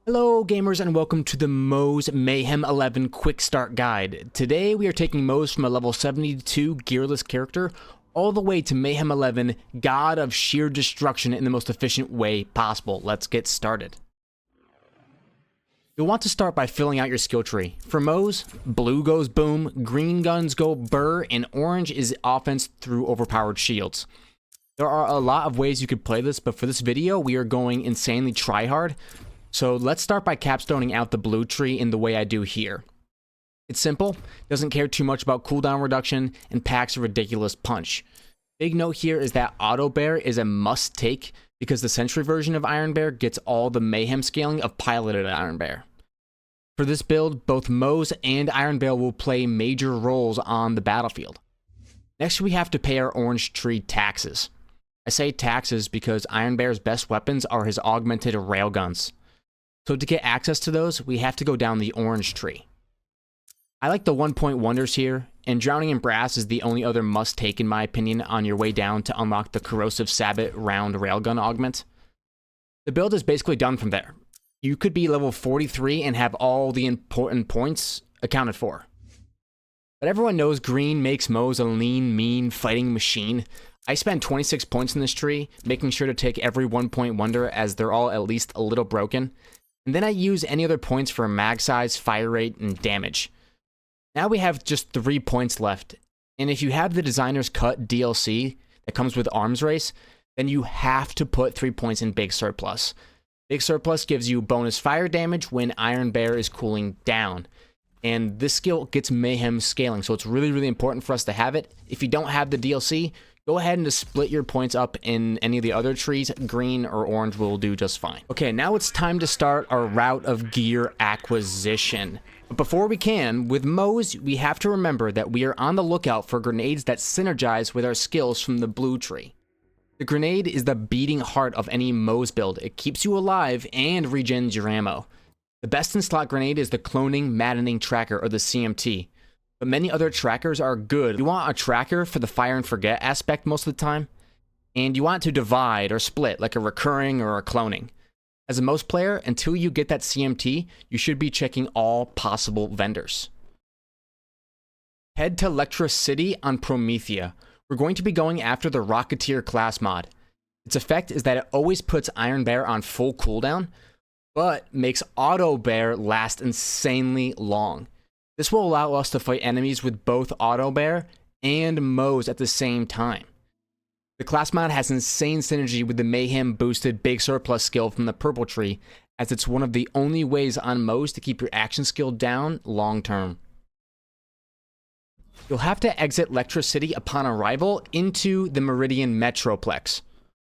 Hello gamers and welcome to the Moze Mayhem 11 Quick Start Guide. Today we are taking Moze from a level 72 gearless character all the way to Mayhem 11 God of Sheer Destruction in the most efficient way possible. Let's get started. You'll want to start by filling out your skill tree. For Moze, blue goes boom, green guns go burr, and orange is offense through overpowered shields. There are a lot of ways you could play this, but for this video we are going insanely tryhard. So let's start by capstoning out the blue tree in the way I do here. It's simple, doesn't care too much about cooldown reduction, and packs a ridiculous punch. Big note here is that Auto Bear is a must take because the Sentry version of Iron Bear gets all the Mayhem scaling of piloted Iron Bear. For this build, both Moze and Iron Bear will play major roles on the battlefield. Next we have to pay our orange tree taxes. I say taxes because Iron Bear's best weapons are his augmented railguns. So to get access to those, we have to go down the orange tree. I like the 1-point wonders here, and Drowning in Brass is the only other must take in my opinion on your way down to unlock the Corrosive Sabot round railgun augment. The build is basically done from there. You could be level 43 and have all the important points accounted for. But everyone knows green makes Moze a lean, mean fighting machine. I spent 26 points in this tree, making sure to take every 1-point wonder as they're all at least a little broken. And then I use any other points for mag size, fire rate, and damage. Now we have just 3 points left, and if you have the Designer's Cut DLC that comes with Arms Race, then you have to put 3 points in Big Surplus. Big Surplus gives you bonus fire damage when Iron Bear is cooling down, and this skill gets Mayhem scaling, so it's really important for us to have it. If you don't have the DLC, go ahead and just split your points up in any of the other trees. Green or orange will do just fine. Okay, now it's time to start our route of gear acquisition. But before we can, with Moze, we have to remember that we are on the lookout for grenades that synergize with our skills from the blue tree. The grenade is the beating heart of any Moze build. It keeps you alive and regens your ammo. The best in slot grenade is the Cloning Maddening Tracker, or the CMT. But many other trackers are good. You want a tracker for the fire and forget aspect most of the time, and you want to divide or split like a recurring or a cloning. As a Moze player, until you get that CMT, you should be checking all possible vendors. Head to Lectra City on Promethea. We're going to be going after the Rocketeer class mod. Its effect is that it always puts Iron Bear on full cooldown, but makes Auto Bear last insanely long. This will allow us to fight enemies with both Auto Bear and Moze at the same time. The class mod has insane synergy with the Mayhem boosted Big Surplus skill from the purple tree, as it's one of the only ways on Moze to keep your action skill down long term. You'll have to exit Lectra City upon arrival into the Meridian Metroplex.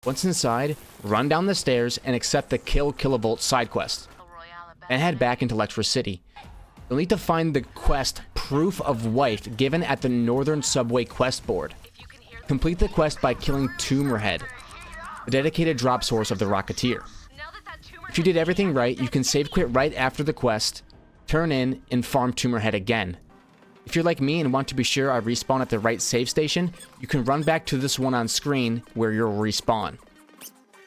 Once inside, run down the stairs and accept the Kill Kilovolt side quest, and head back into Lectra City. You'll need to find the quest Proof of Wife given at the Northern Subway quest board. Complete the quest by killing Tumorhead, the dedicated drop source of the Rocketeer. If you did everything right, you can save quit right after the quest, turn in, and farm Tumorhead again. If you're like me and want to be sure I respawn at the right save station, you can run back to this one on screen where you'll respawn.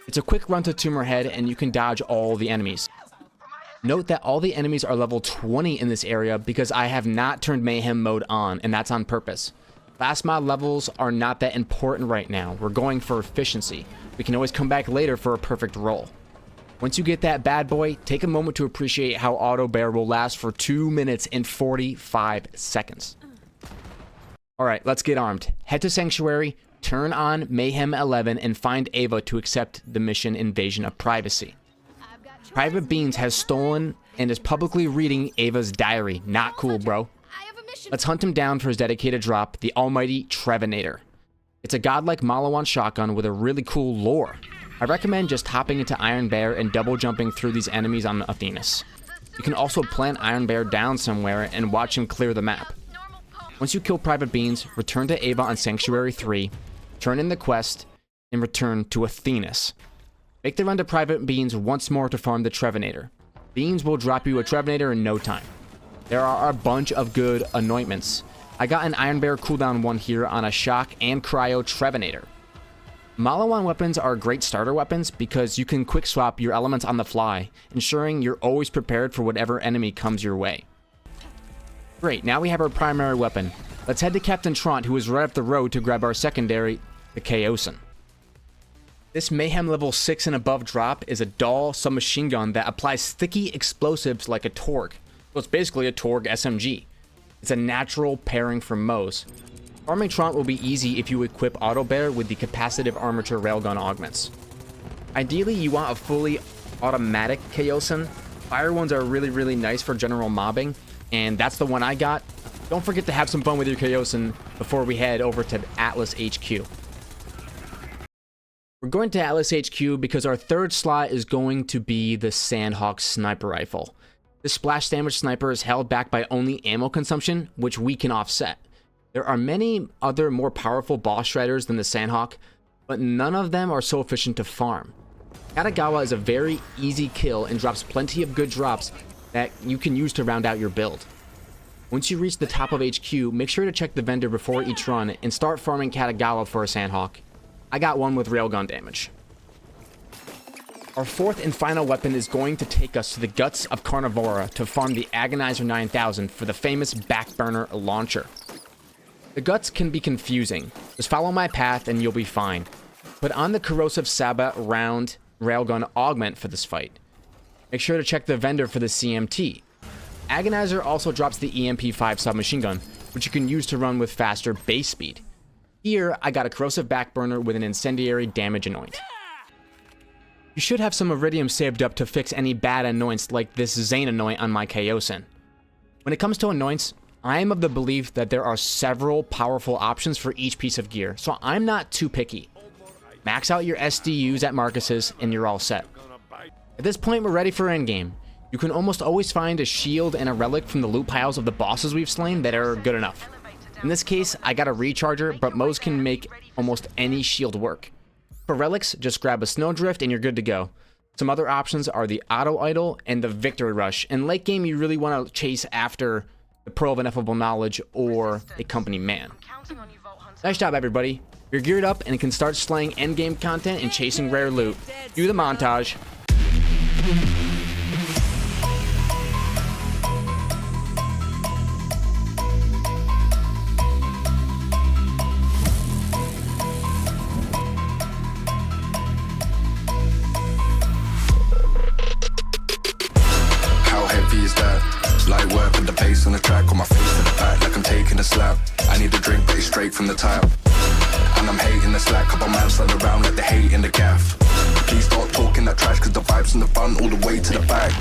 It's a quick run to Tumorhead and you can dodge all the enemies. Note that all the enemies are level 20 in this area because I have not turned Mayhem mode on, and that's on purpose. Class mod levels are not that important right now. We're going for efficiency. We can always come back later for a perfect roll. Once you get that bad boy, take a moment to appreciate how Auto Bear will last for 2 minutes and 45 seconds. Alright, let's get armed. Head to Sanctuary, turn on Mayhem 11, and find Ava to accept the mission Invasion of Privacy. Private Beans has stolen and is publicly reading Ava's diary. Not cool, bro. Let's hunt him down for his dedicated drop, the almighty Trevinator. It's a godlike Malawan shotgun with a really cool lore. I recommend just hopping into Iron Bear and double jumping through these enemies on Athenas. You can also plant Iron Bear down somewhere and watch him clear the map. Once you kill Private Beans, return to Ava on Sanctuary 3, turn in the quest, and return to Athenas. Make the run to Private Beans once more to farm the Trevinator. Beans will drop you a Trevinator in no time. There are a bunch of good anointments. I got an Iron Bear cooldown one here on a Shock and Cryo Trevinator. Malawan weapons are great starter weapons because you can quick swap your elements on the fly, ensuring you're always prepared for whatever enemy comes your way. Great, now we have our primary weapon. Let's head to Captain Trant, who is right up the road, to grab our secondary, the Chaosan. This Mayhem level 6 and above drop is a dull submachine gun that applies sticky explosives like a Torg. So it's basically a Torg SMG. It's a natural pairing for Moze. Farming Trant will be easy if you equip Auto Bear with the capacitive armature railgun augments. Ideally, you want a fully automatic Chaosan. Fire ones are really nice for general mobbing, and that's the one I got. Don't forget to have some fun with your Chaosan before we head over to Atlas HQ. We're going to Atlas HQ because our third slot is going to be the Sandhawk sniper rifle. This splash damage sniper is held back by only ammo consumption, which we can offset. There are many other more powerful boss shredders than the Sandhawk, but none of them are so efficient to farm. Katagawa is a very easy kill and drops plenty of good drops that you can use to round out your build. Once you reach the top of HQ, make sure to check the vendor before each run and start farming Katagawa for a Sandhawk. I got one with railgun damage. Our fourth and final weapon is going to take us to the guts of Carnivora to farm the Agonizer 9000 for the famous backburner launcher. The guts can be confusing. Just follow my path and you'll be fine. Put on the corrosive Saba round railgun augment for this fight. Make sure to check the vendor for the CMT. Agonizer also drops the EMP5 submachine gun, which you can use to run with faster base speed. Here, I got a corrosive backburner with an incendiary damage anoint. You should have some iridium saved up to fix any bad anoints like this Zane anoint on my Chaosan. When it comes to anoints, I am of the belief that there are several powerful options for each piece of gear, so I'm not too picky. Max out your SDUs at Marcus's and you're all set. At this point, we're ready for endgame. You can almost always find a shield and a relic from the loot piles of the bosses we've slain that are good enough. In this case, I got a recharger, but Moze can make almost any shield work. For relics, just grab a Snowdrift and you're good to go. Some other options are the Auto Idol and the Victory Rush. In late game, you really want to chase after the Pearl of Ineffable Knowledge or a Company Man. Nice job, everybody. You're geared up and can start slaying endgame content and chasing rare loot. Do the montage. How heavy is that? Light work with the pace on the track, on my face in the back like I'm taking a slap. I need a drink, but it's straight from the tap. And I'm hating the slack, couple man stand around like the hate in the gaff. Please stop talking that trash, cause the vibes in the front all the way to the back.